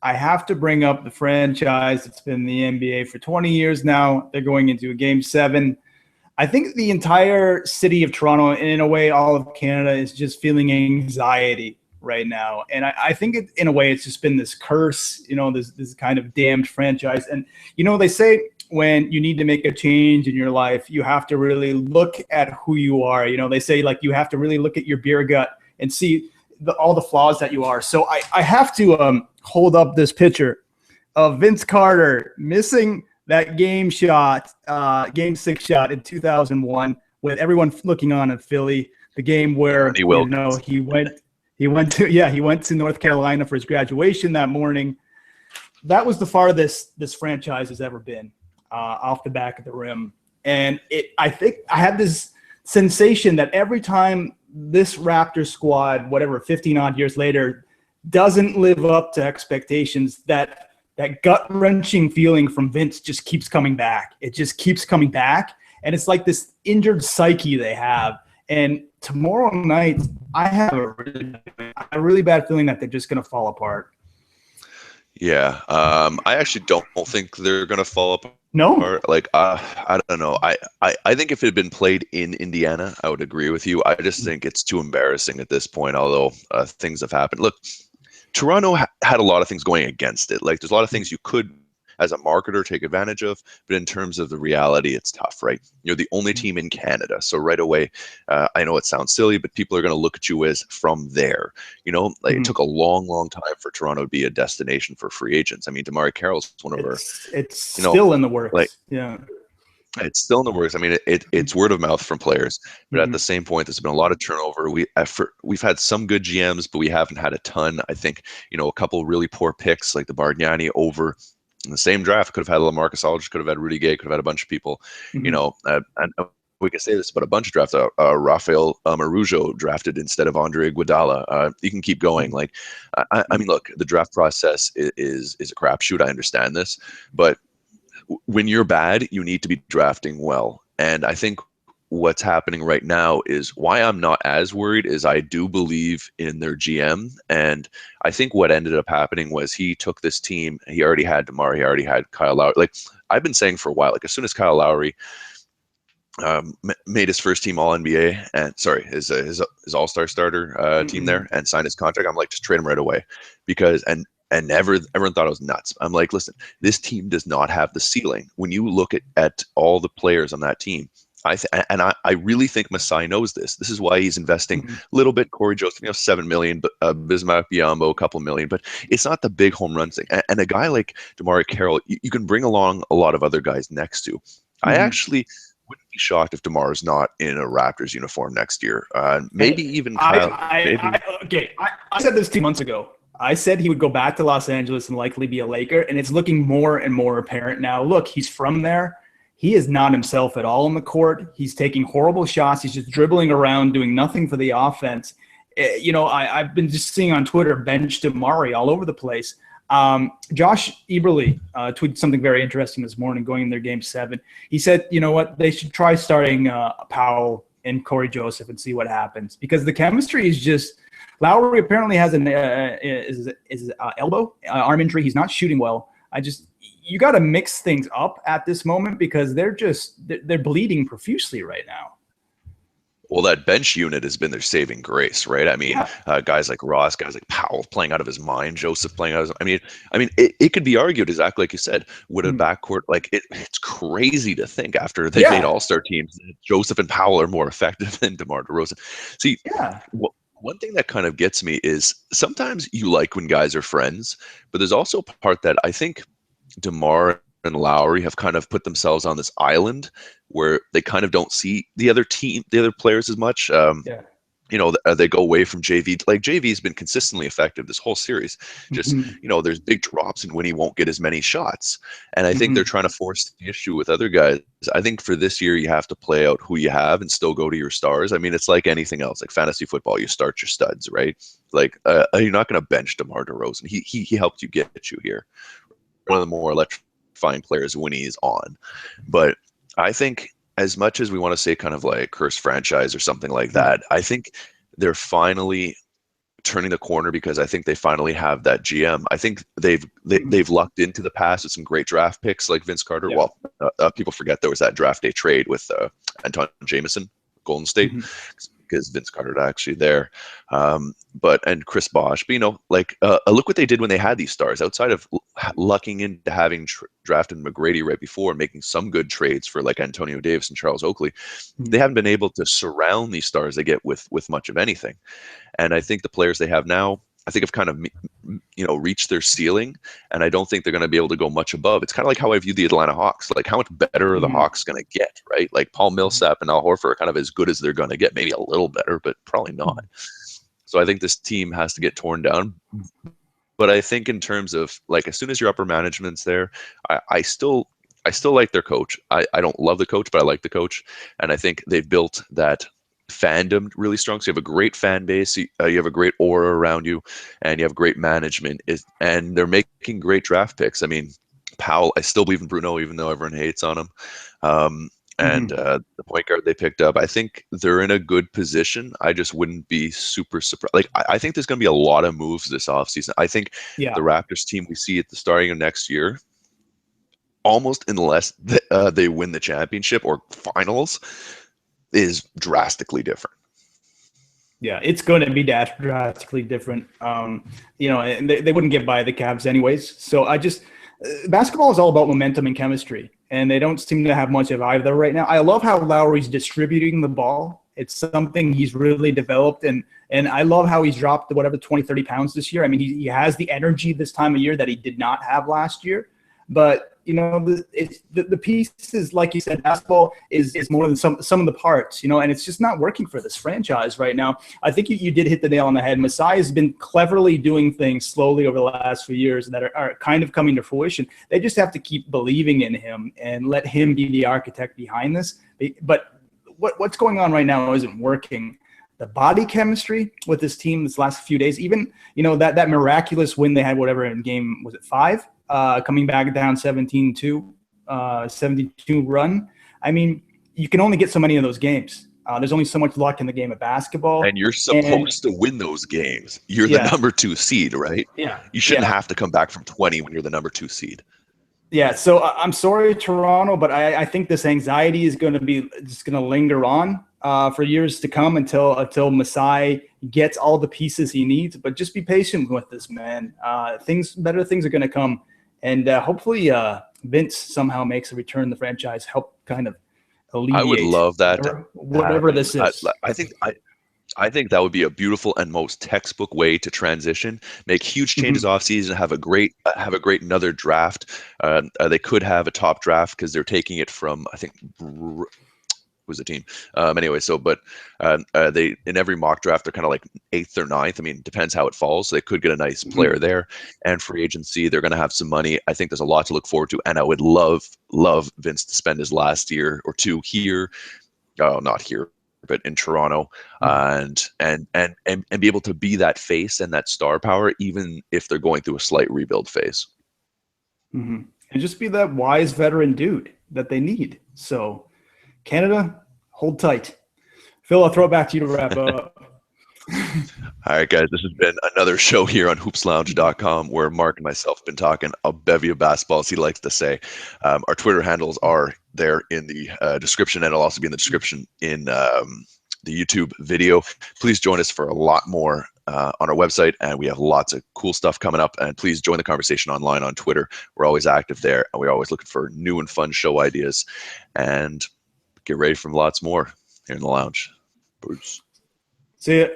I have to bring up the franchise that's been in the NBA for 20 years now. They're going into a Game 7. I think the entire city of Toronto, and in a way all of Canada, is just feeling anxiety right now. And I think in a way it's just been this curse, this kind of damned franchise. And, they say when you need to make a change in your life, you have to really look at who you are. They say like you have to really look at your beer gut and see all the flaws that you are. So I have to hold up this picture of Vince Carter missing that game 6 shot in 2001 with everyone looking on in Philly, the game where he went to North Carolina for his graduation that morning. That was the farthest this franchise has ever been off the back of the rim. And I think I had this sensation that every time this Raptors squad, whatever, 15 odd years later, doesn't live up to expectations, that gut-wrenching feeling from Vince just keeps coming back. It just keeps coming back. And it's like this injured psyche they have. And tomorrow night, I have a really bad feeling that they're just going to fall apart. Yeah, I actually don't think they're going to fall apart. No, like I don't know. I think if it had been played in Indiana, I would agree with you. I just think it's too embarrassing at this point. Although things have happened. Look, Toronto had a lot of things going against it. Like there's a lot of things you could, as a marketer, take advantage of, but in terms of the reality, it's tough, right? You're the only team in Canada, so right away, I know it sounds silly, but people are going to look at you as from there. It took a long time for Toronto to be a destination for free agents. I mean, DeMar Carroll's one of our. It's still in the works. It's still in the works. I mean, it's word of mouth from players, but at the same point, there's been a lot of turnover. We've had some good GMs, but we haven't had a ton. I think a couple really poor picks like the Bargnani over. In the same draft, could have had LaMarcus Aldridge, could have had Rudy Gay, could have had a bunch of people, and we can say this about a bunch of drafts. Rafael Marujo drafted instead of Andre Iguodala. You can keep going. Like, I mean, look, the draft process is a crapshoot. I understand this, but when you're bad, you need to be drafting well. And I think what's happening right now is why I'm not as worried is I do believe in their GM. And I think what ended up happening was he took this team. He already had DeMar. He already had Kyle Lowry. Like I've been saying for a while, like as soon as Kyle Lowry made his first team All-NBA and his All-Star starter team there and signed his contract, I'm like, just trade him right away because and everyone thought I was nuts. I'm like, listen, this team does not have the ceiling. When you look at all the players on that team, I really think Masai knows this. This is why he's investing a little bit. Corey Joseph, $7 million, but Bismack Biyombo, a couple million, but it's not the big home run thing. And a guy like DeMar Carroll, you can bring along a lot of other guys next to. I actually wouldn't be shocked if DeMar is not in a Raptors uniform next year. Maybe even Kyle. I said this 2 months ago. I said he would go back to Los Angeles and likely be a Laker, and it's looking more and more apparent now. Look, he's from there. He is not himself at all on the court. He's taking horrible shots. He's just dribbling around, doing nothing for the offense. I've been just seeing on Twitter bench DeMar all over the place. Josh Eberle tweeted something very interesting this morning going in their Game 7. He said, you know what, they should try starting Powell and Corey Joseph and see what happens because the chemistry is just – Lowry apparently has an elbow, arm injury. He's not shooting well. You got to mix things up at this moment because they're bleeding profusely right now. Well, that bench unit has been their saving grace, right? I mean, guys like Ross, guys like Powell playing out of his mind, Joseph playing out of his I mean, it could be argued exactly like you said, would a backcourt like it's crazy to think after they made All-Star teams, Joseph and Powell are more effective than DeMar DeRozan. See, one thing that kind of gets me is sometimes you like when guys are friends, but there's also a part that I think DeMar and Lowry have kind of put themselves on this island where they kind of don't see the other players as much. They go away from JV. Like JV's been consistently effective this whole series. Just, there's big drops in when he won't get as many shots. And I think they're trying to force the issue with other guys. I think for this year, you have to play out who you have and still go to your stars. I mean, it's like anything else, like fantasy football, you start your studs, right? Like you're not going to bench DeMar DeRozan. He helped you get you here. One of the more electrifying players when he's on. But I think as much as we want to say kind of like cursed franchise or something like that, I think they're finally turning the corner because I think they finally have that GM. I think they've lucked into the past with some great draft picks like Vince Carter. Yeah. Well, people forget there was that draft day trade with Anton Jameson, Golden State, because Vince Carter actually there. And Chris Bosh. But look what they did when they had these stars. Outside of lucking into having drafted McGrady right before and making some good trades for like Antonio Davis and Charles Oakley, they haven't been able to surround these stars they get with much of anything. And I think the players they have now, I think have kind of, reached their ceiling, and I don't think they're going to be able to go much above. It's kind of like how I view the Atlanta Hawks. Like, how much better are the Hawks going to get, right? Like, Paul Millsap and Al Horford are kind of as good as they're going to get, maybe a little better, but probably not. So I think this team has to get torn down. But I think in terms of, like, as soon as your upper management's there, I still like their coach. I don't love the coach, but I like the coach. And I think they've built that fandom really strong. So you have a great fan base, you have a great aura around you, and you have great management. And they're making great draft picks. I mean, Powell, I still believe in Bruno, even though everyone hates on him. The point guard they picked up, I think they're in a good position. I just wouldn't be super surprised. Like, I think there's going to be a lot of moves this offseason. I think the Raptors team we see at the starting of next year, almost unless they win the championship or finals, is drastically different. Yeah, it's going to be drastically different. And they wouldn't get by the Cavs anyways. So basketball is all about momentum and chemistry, and they don't seem to have much of either right now. I love how Lowry's distributing the ball. It's something he's really developed, and I love how he's dropped 20, 30 pounds this year. I mean, he has the energy this time of year that he did not have last year. But the pieces, like you said, basketball is more than some of the parts, and it's just not working for this franchise right now. I think you did hit the nail on the head. Masai has been cleverly doing things slowly over the last few years that are kind of coming to fruition. They just have to keep believing in him and let him be the architect behind this. But what's going on right now isn't working. The body chemistry with this team this last few days, even, that miraculous win they had, in game, was it 5? Coming back down 17-2, 72 run. I mean, you can only get so many of those games. There's only so much luck in the game of basketball. And you're supposed to win those games. You're the number 2 seed, right? Yeah. You shouldn't have to come back from 20 when you're the number 2 seed. Yeah, so I'm sorry, Toronto, but I think this anxiety is going to be just going to linger on for years to come until Masai gets all the pieces he needs. But just be patient with this, man. Better things are going to come. And hopefully Vince somehow makes a return in the franchise, help kind of alleviate. I would love that. Whatever this is. I think that would be a beautiful and most textbook way to transition. Make huge changes off season. Have a great another draft. They could have a top draft because they're taking it from, I think, was the team. They in every mock draft they're kind of like 8th or 9th. I mean, depends how it falls. So they could get a nice player there. And free agency, they're going to have some money. I think there's a lot to look forward to. And I would love Vince to spend his last year or two here. Not here, but in Toronto, and be able to be that face and that star power, even if they're going through a slight rebuild phase. And just be that wise veteran dude that they need. So, Canada, hold tight. Phil, I'll throw it back to you to wrap up. All right, guys, this has been another show here on hoopslounge.com where Mark and myself have been talking a bevy of basketball, as he likes to say. Our Twitter handles are there in the description, and it'll also be in the description in the YouTube video. Please join us for a lot more on our website, and we have lots of cool stuff coming up. And please join the conversation online on Twitter. We're always active there, and we're always looking for new and fun show ideas. And get ready for lots more here in the lounge. Peace. See ya.